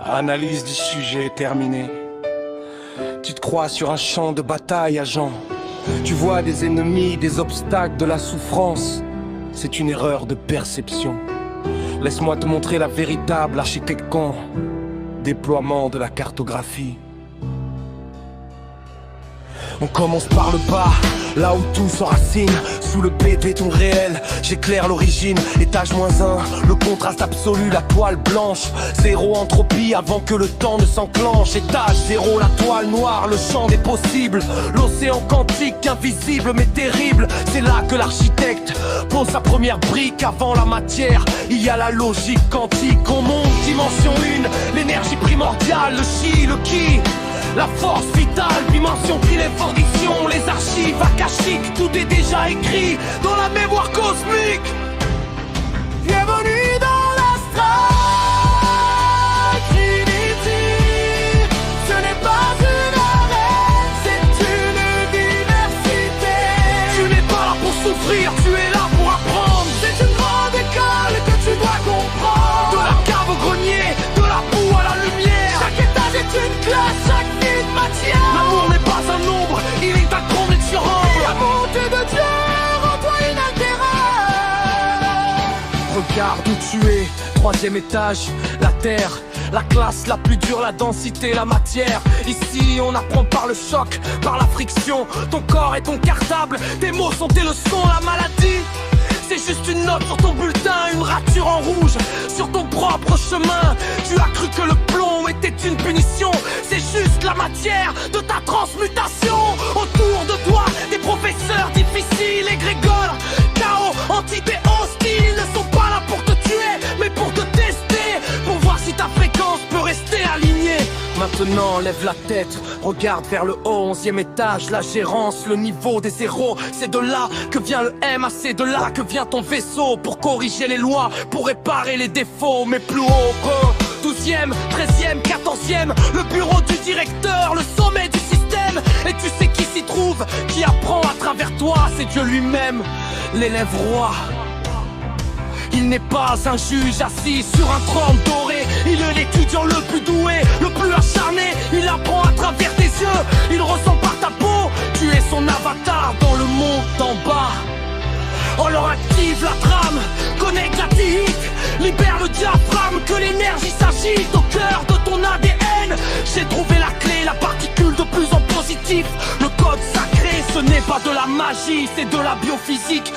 Analyse du sujet terminée. Tu te crois sur un champ de bataille, agent. Tu vois des ennemis, des obstacles, de la souffrance. C'est une erreur de perception. Laisse-moi te montrer la véritable architecture. Déploiement de la cartographie. On commence par le bas, là où tout s'enracine. Sous le béton réel, j'éclaire l'origine. Étage -1, le contraste absolu, la toile blanche. Zéro entropie avant que le temps ne s'enclenche. Étage 0, la toile noire, le champ des possibles. L'océan quantique, invisible mais terrible. C'est là que l'architecte pose sa première brique. Avant la matière, il y a la logique quantique. On monte dimension 1, l'énergie primordiale, le chi, le ki. La force vitale, dimension d'information, les archives akashiques, tout est déjà écrit dans la mémoire cosmique. Bienvenue dans l'Astral Trinity. Ce n'est pas une arène, c'est une université. Tu n'es pas là pour souffrir, tu es là pour apprendre. C'est une grande école que tu dois comprendre. De la cave au grenier, de la boue à la lumière. Chaque étage est une classe, chaque l'amour n'est pas un nombre, il est incommensurable. La bonté de Dieu rend toi inaltérable. Regarde où tu es, 3e étage, la terre. La classe la plus dure, la densité, la matière. Ici on apprend par le choc, par la friction. Ton corps est ton cartable, tes mots sont tes leçons. La maladie, c'est juste une note sur ton bulletin, une rature en rouge sur ton propre chemin. Tu as cru que le plomb était une punition. C'est juste la matière de ta transmutation. Autour de toi, des professeurs difficiles, égrégores, chaos, entités hostiles. Ils ne sont pas là pour te tuer, mais pour te tester, pour voir si ta fréquence peut rester alignée. Maintenant lève la tête, regarde vers le haut, 11e étage. La gérance, le niveau des zéros. C'est de là que vient le M, c'est de là que vient ton vaisseau. Pour corriger les lois, pour réparer les défauts. Mais plus haut, 12e, 13e, 14e. Le bureau du directeur, le sommet du système. Et tu sais qui s'y trouve, qui apprend à travers toi. C'est Dieu lui-même, l'élève roi. Il n'est pas un juge assis sur un trône doré. Il est l'étudiant le plus doué, le plus acharné. Il apprend à travers tes yeux, il ressent par ta peau. Tu es son avatar dans le monde d'en bas. On leur active la trame, connecte la TIC, libère le diaphragme, que l'énergie s'agite au cœur de ton ADN. J'ai trouvé la clé, la particule de plus en positif. Le code sacré, ce n'est pas de la magie, c'est de la biophysique.